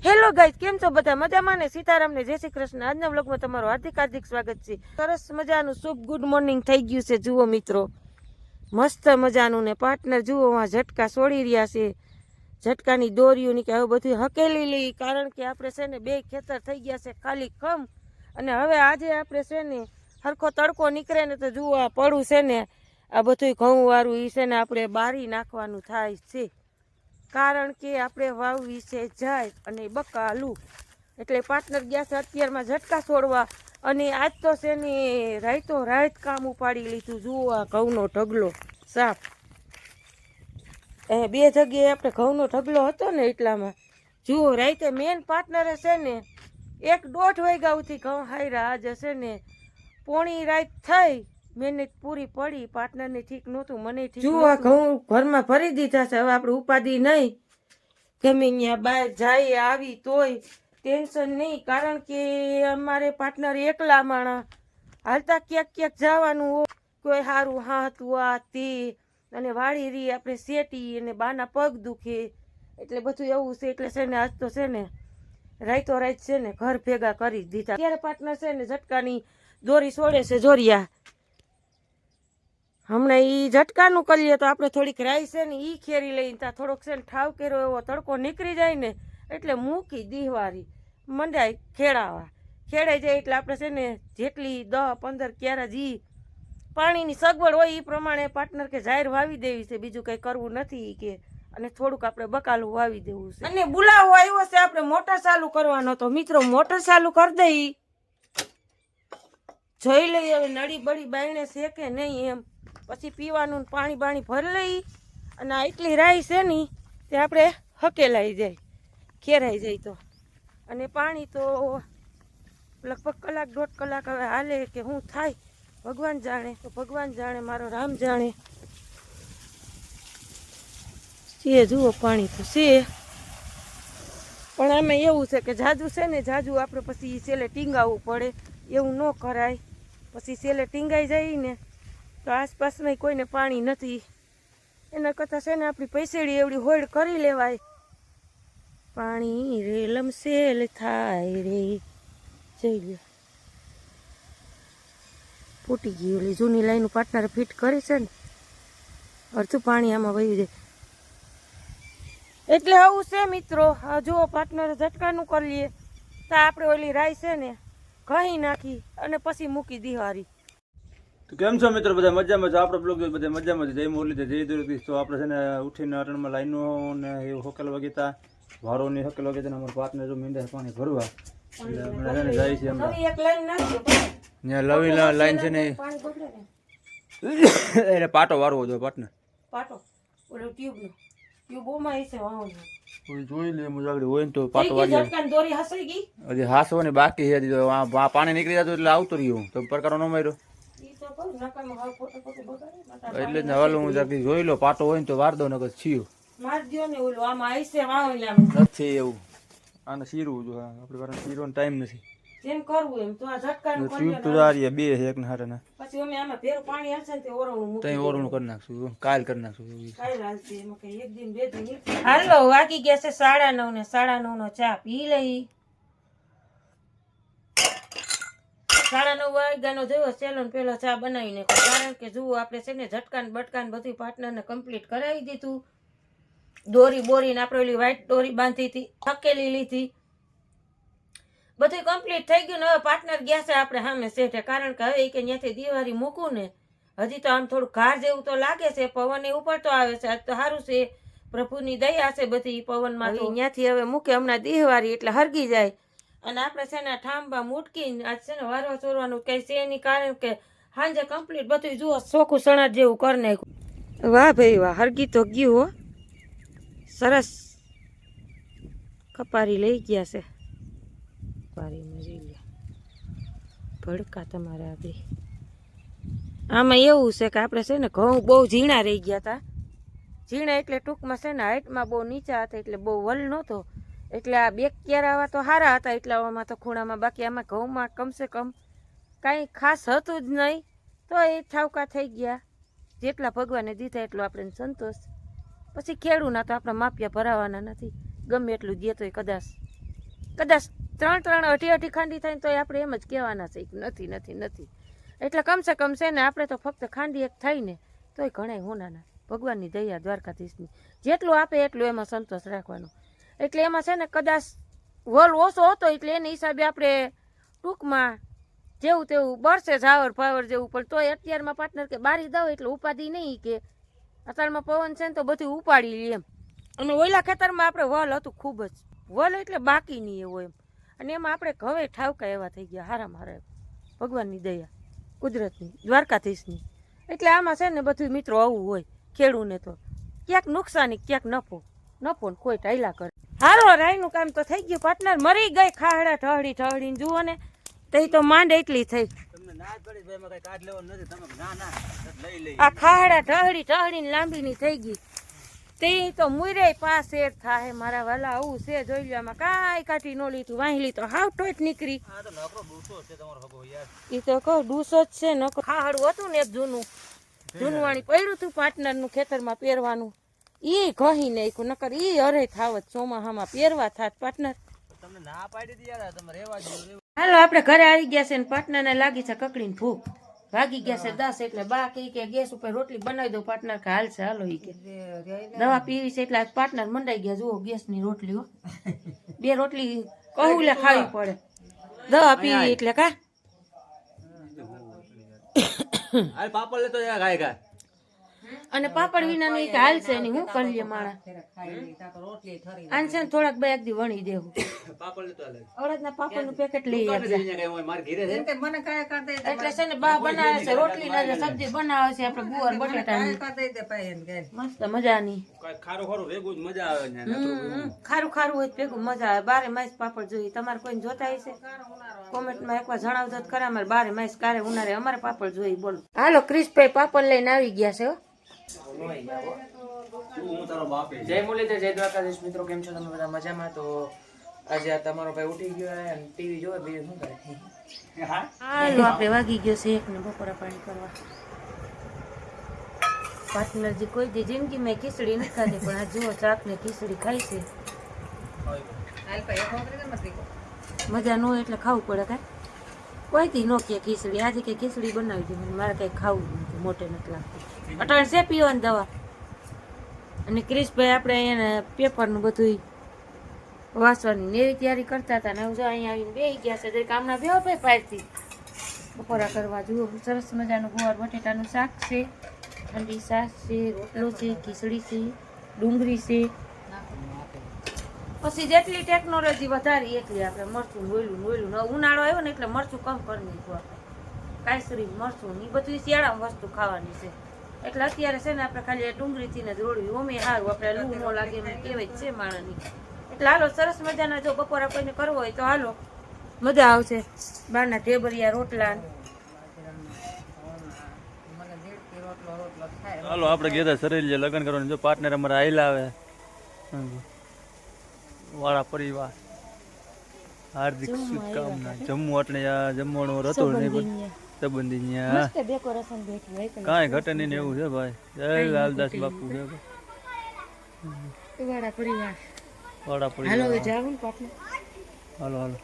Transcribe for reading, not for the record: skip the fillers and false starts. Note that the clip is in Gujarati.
હેલો ગાઈસ, કેમ છો બધા? મજામાં ને? સીતારામ ને જય શ્રી કૃષ્ણ. આજના વ્લોગમાં તમારું હાર્દિક સ્વાગત છે. સરસ મજાનું શુભ ગુડ મોર્નિંગ થઈ ગયું છે. જુઓ મિત્રો, મસ્ત મજાનું ને પાર્ટનર જુઓ ઝટકા છોડી રહ્યા છે. ઝટકાની દોરીઓની કે હવે બધું હકેલી લઈ, કારણ કે આપણે છે ને બે ખેતર થઈ ગયા છે ખાલી ખમ. અને હવે આજે આપણે છે ને હરખો તડકો નીકળે ને તો જુઓ આ પડું છે ને આ બધું ઘઉં વાળું એ છે ને આપણે બારી નાખવાનું થાય છે, કારણ કે આપણે વાવવી છે જાય અને બકાલું. એટલે પાર્ટનર ગયા છે અત્યારમાં ઝટકા છોડવા. અને આજ તો છે ને રાઈતો રાત કામ ઉપાડી લીધું. જુઓ આ ઘઉંનો ઢગલો સાફ. બે જગ્યાએ આપણે ઘઉંનો ઢગલો હતો ને એટલામાં જુઓ રાઈતે મેન પાર્ટનરે છે ને 1-1.5 વાગ્યાથી ઘઉં હાર્યા. આજે છે ને પોણી રાત થઈ, મહેનત પૂરી પડી. પાર્ટનરને ઠીક નહોતું, મને ઠીક. જુઓ ઘઉં ઘરમાં ભરી દીધા છે. હવે આપણે ઉપાધિ નહીં, ગમે ત્યાં બહાર જાય આવી તોય ટેન્શન નહીં, કારણ કે અમારે પાર્ટનર એકલા માણા હાલતા ક્યાંક જવાનું હોય, કોઈ સારું હાથું આ તે, અને વાળી રી આપણે શેટી અને બાના પગ દુખે એટલે બધું એવું છે. એટલે છે ને આજ તો છે ને રાઈતો રાત છે ને ઘર ભેગા કરી દીધા. ત્યારે પાર્ટનર છે ને ઝટકાની દોરી છોડે છે જોરિયા. હમણાં એ ઝટકાનું કરીએ તો આપણે થોડીક રાઈ છે ને એ ખેરી લઈને ત્યાં થોડોક છે ને ઠાવ કર્યો એવો તડકો નીકળી જાય ને એટલે મૂકી દીવારી મંડાય ખેડાવા. ખેડાઈ જાય એટલે આપણે છે ને જેટલી 10-15 ક્યારા જી પાણીની સગવડ હોય એ પ્રમાણે પાર્ટનર કે જાહેર વાવી દેવી છે, બીજું કંઈ કરવું નથી કે. અને થોડુંક આપણે બકાલું વાવી દેવું છે. અને બોલાવો આવ્યો છે, આપણે મોટર ચાલુ કરવાનો. તો મિત્રો મોટર ચાલુ કરી દઈ, જોઈ લઈએ હવે નળી બળી બાયણે છે કે નહીં એમ. પછી પીવાનું પાણી બાણી ભરી લઈ. અને આ એટલી રાઈ છે ને તે આપણે હકેલાઈ જાય, ખેરાઈ જાય તો. અને પાણી તો લગભગ 1-1.5 કલાક હવે હાલે કે શું થાય ભગવાન જાણે. તો ભગવાન જાણે, મારો રામ જાણે. છે જુઓ પાણી તો છે, પણ આમાં એવું છે કે જાજુ છે ને જાજુ આપણે પછી છેલ્લે ટીંગાવવું પડે. એવું ન કરાય, પછી છેલ્લે ટીંગાઈ જાય ને તો આસપાસમાં કોઈને પાણી નથી. એના કરતાં છે ને આપણી પૈસેડી એવડી હોડ કરી લેવાય. પાણી રે લમસેલ થાય રે, જઈ લે ફૂટી ગઈ. ઓલી જૂની લાઈનું પાર્ટનરે ફિટ કરી છે ને, અડધું પાણી આમાં વહી જાય. એટલે આવું છે મિત્રો. જુઓ પાર્ટનરે ઝટકાનું કરી લઈએ તો આપણે ઓલી રાઈ છે ને ઘહી નાખી અને પછી મૂકી દિવારી. તો કેમ છો મિત્રો? બધા મજામાં છો? આપણો બ્લોગ બધા મજામાં છે. જય મુરલી, જય દ્વારકાધીશ. તો આપણે છે ને ઉઠીને અટણમાં લાઈનો ને એવું હકેલવા ગયા, વારોની હકેલવા ગયા. અમારા પાર્ટનર જો મીંડા પાણી ભરવા એટલે આપણે જાય છે. ત્યાં લવી લાઈન છે ને એને પાટો વારવો જોઈએ. પાર્ટનર પાટો ઓલો ટ્યુબનો ટ્યુબ ઓમાં છે વાહન કોઈ જોઈ લે મુજાગડી હોય ને તો પાટો વારી ઝટકાની દોરી હસઈ ગઈ. હજી હાસવાની બાકી છે. હજી તો પાણી નીકળી જતું એટલે આવતું રહ્યું તો પ્રકારનો ન માર્યો એટલે જ હવાલું હું જાગી જોઈ લો. પાટો હોય ને તો વાર દો, નકર છીયું માર દયો ને. ઓલો આમાં આઈસે વાહન નથી એવું. આને શીરવું જો આપણે પાસે શીરવાનો ટાઈમ નથી. જેમ કરવું એમ. તો આ ઝટકાનું ટ્યુબ તો જારી બે છે એક ને હારે ના. પછી અમે આમાં ભેરું પાણી આવશે ને તે ઓરણું મૂકી તઈ ઓરણું કરી નાખશું, કાલ કરી નાખશું. કાઈ હાલશે એમાં કઈ એક દિન બે દિન. હાલો વાગી ગયા છે 9:30 ને 9:30 નો ચા પી લઈ. 9:30 વાગ્યાનો જેવો સેલોન પેલો ચા બનાવીને, કારણ કે જુઓ આપણે છે ને ઝટકાન બટકાન બધું પાર્ટનરને કમ્પ્લીટ કરાવી દીધું. દોરી બોરીને આપણે ઓલી વ્હાઈટ દોરી બાંધી હતી, હકેલી લીધી, બધું કમ્પ્લીટ થઈ ગયું ને હવે પાર્ટનર ગયા છે આપણે સામે શેઠે, કારણ કે હવે કે ત્યાંથી દિવાળી મૂકું ને હજી તો આમ થોડું ઘાર જેવું તો લાગે છે. પવન એ ઉપર તો આવે છે. આજ તો સારું છે, પ્રભુની દયા છે બધી પવનમાં. તો ત્યાંથી હવે મૂકે હમણાં દિવાળી એટલે હરગી જાય. અને આપણે છે ને ઠાંબા મૂટકીને આજ છે ને વારવા ચોરવાનું કઈ છે નહીં, કારણ કે સાંજે કમ્પ્લીટ બધું જુઓ ચોખ્ખું સણાટ જેવું કરી નાખ્યું. વાહ ભાઈ વાહ, હરગી તો ગયું હો, સરસ. કપારી લઈ ગયા છે, ભડકા તમારા બી. આમાં એવું છે કે આપણે છે ને ઘઉં બહુ ઝીણા રહી ગયા હતા. ઝીણા એટલે ટૂંકમાં છે ને હાઈટમાં બહુ નીચા હતા, એટલે બહુ વલ નહોતો. એટલે આ 2 ક્યારા તો સારા હતા એટલામાં તો ખૂણામાં. બાકી આમાં ઘઉંમાં કમસે કમ કાંઈ ખાસ હતું જ નહીં. તો એ ઠાવકા થઈ ગયા. જેટલા ભગવાને દીધા એટલો આપણે સંતોષ. પછી ખેડૂના તો આપણે માપિયા ભરાવાના નથી, ગમે એટલું દે તોય કદાચ કદાચ 3 અઢી ખાંડી થાય ને તોય આપણે એમ જ કહેવાના છે કે નથી નથી નથી. એટલે કમસે કમ છે ને આપણે તો ફક્ત ખાંડી એક થાય ને તોય ઘણાય હોનાના ભગવાનની દયા દ્વારકાધીશની જેટલું આપે એટલું એમાં સંતોષ રાખવાનો. એટલે એમાં છે ને કદાચ વલ ઓછો હતો એટલે એને હિસાબે આપણે ટૂંકમાં જેવું તેવું બરસે ઝાવર ફાવર જેવું, પણ તોય અત્યારમાં પાર્ટનર કે બારી દઉં એટલે ઉપાધિ નહીં કે અત્યારમાં પવન છે ને તો બધું ઉપાડી લે એમ. અને ઓલા ખેતરમાં આપણે વલ હતું ખૂબ જ, વલ એટલે બાકી નહીં એવું એમ. અને એમાં આપણે ઘવે ઠાવકા એવા થઈ ગયા હારામાં હારા ભગવાનની દયા કુદરતની દ્વારકાધીશની. એટલે આમાં છે ને બધું મિત્રો આવું હોય ખેડૂને તો ક્યાંક નુકસાની ક્યાંક નફો ને કોઈ ટાયલા કરે. હારો રાયનું કામ તો થઈ ગયું પાર્ટનર, મરી ગઈ ખાહડા ઠહડીને જુઓ ને તો તો માંડ એટલી થઈ. આ ખાહડા ઠહડીને લાંબીની થઈ ગઈ તે તો મુરે 5 શેર થાય મારા વાલા. આવું છે જોઈ લો, આમાં કાંઈ કાઢી ન લીધું, વાહેલી તો હાવ ટોટ નીકળી. એ તો કહું ડૂસો જ છે નકો ખાહડું હતું ને એક જૂનવાણી પડ્યું હતું પાર્ટનરનું ખેતરમાં પહેરવાનું, એ કહી નાખ્યું નકર એ અરે થાવત ચોમાહામાં પહેરવા થાત પાર્ટનર. હાલો આપણે ઘરે આવી ગયા છે ને પાર્ટનરને લાગી છે કકડીને ભૂખ, ભાગી ગયા છે 10 એટલે બા કે ગેસ ઉપર રોટલી બનાવી દો પાર્ટનર કે હાલશે હાલો ઈ કે દવા પીવી છે એટલે પાર્ટનર મંડાઈ ગયા. જુઓ ગેસની રોટલી હો, 2 રોટલી કહું લે ખાવી પડે દવા પીવી એટલે કા. પાપડ લેતો ગાય અને પાપડ વિના નું હાલ છે ને હું કરીએ માણા આને છે ને થોડાક 2 દી વણી દેવું. અડદના પાપડ નું પેકેટ લઈ આવજે એટલે છે ને બા બનાવે છે રોટલી ના સબ્જી બનાવે છે આપણે ગુવાર બટેટાની મસ્ત મજાની. ખારું હોય ભેગું મજા આવે. 12 માસ પાપડ જોઈએ તમારે કોઈને જોતા હશે કોમેન્ટમાં એકવાર જણાવજો ખરા. અમારે 12 માસ કારે ઉનાળે અમારે પાપડ જોઈએ બોલો. હાલો ક્રિશભાઈ પાપડ લઈને આવી ગયા છે. જય મુરલીધર, જય દ્વારકાધીશ. મિત્રો કેમ છો તમે બધા મજામાં? તો આજે આ તમારો ભાઈ ઉઠી ગયો અને ટીવી જોવે બીજું શું કરે. હાલો આપણે વાગી ગયો છે 1 ને બપોરા પાણી કરવા. પાર્ટનરજી કોઈ દી જિંદગીમાં ખીચડી નથી ખાધી પણ આ જુઓ ચાક ને ખીચડી ખાઈ છે. મજા ન હોય એટલે ખાવું પડે કાંઈ કોઈ દી નો કે ખીચડી. આજે કઈ ખીચડી બનાવી દીધી મારે કઈ ખાવું નથી, મોટે નથી લાગતું. અટાણ છે પીવાની દવા. અને ક્રિશભાઈ આપણે એને પેપરનું બધું વાંચવાની ને એવી તૈયારી કરતા હતા ને હવે અહીંયા આવીને બેસી ગયા છે. કામના બેહો ભાઈ પારથી બપોરા કરવા. જુઓ સરસ મજાનું ગુવાર બટેટાનું શાક છે, ઠંડી છાશ છે, રોટલો છે, ખીચડી છે, ડુંગળી છે. પછી જેટલી ટેકનોલોજી વધારી એટલી આપણે મરચું નોયલું હવે ઉનાળો આવ્યો ને એટલે મરચું કમ કરી નાખ્યું આપણે. કાયસરી મરચું એ બધું શિયાળામાં વસ્તુ ખાવાની છે એટલે અત્યારે છે ને આપણે ખાલી ડુંગળીથી ને રોડવી ઓમે સારું આપણે લૂ ન લાગે એમ કહેવાય છે માણસની. એટલે હાલો સરસ મજાના જો બપોરા કોઈને કરવો હોય તો હાલો મજા આવશે. બહારના ઢેબરિયા રોટલા. હાલો આપણે ગયા સરેલી લગ્ન કરવાનું. જો પાર્ટનર અમારા આયલા આવે વાળા પરિવાર હાર્દિક શુભકામના. જમવું એટલે જમવાનું રતોડ નહીં સંબંધી કાંઈ ઘટે નહીં એવું છે ભાઈ. જય લાલદાસ બાપુ છે વાળા પરિવાર. વાળા પરિવાર. હાલો હાલો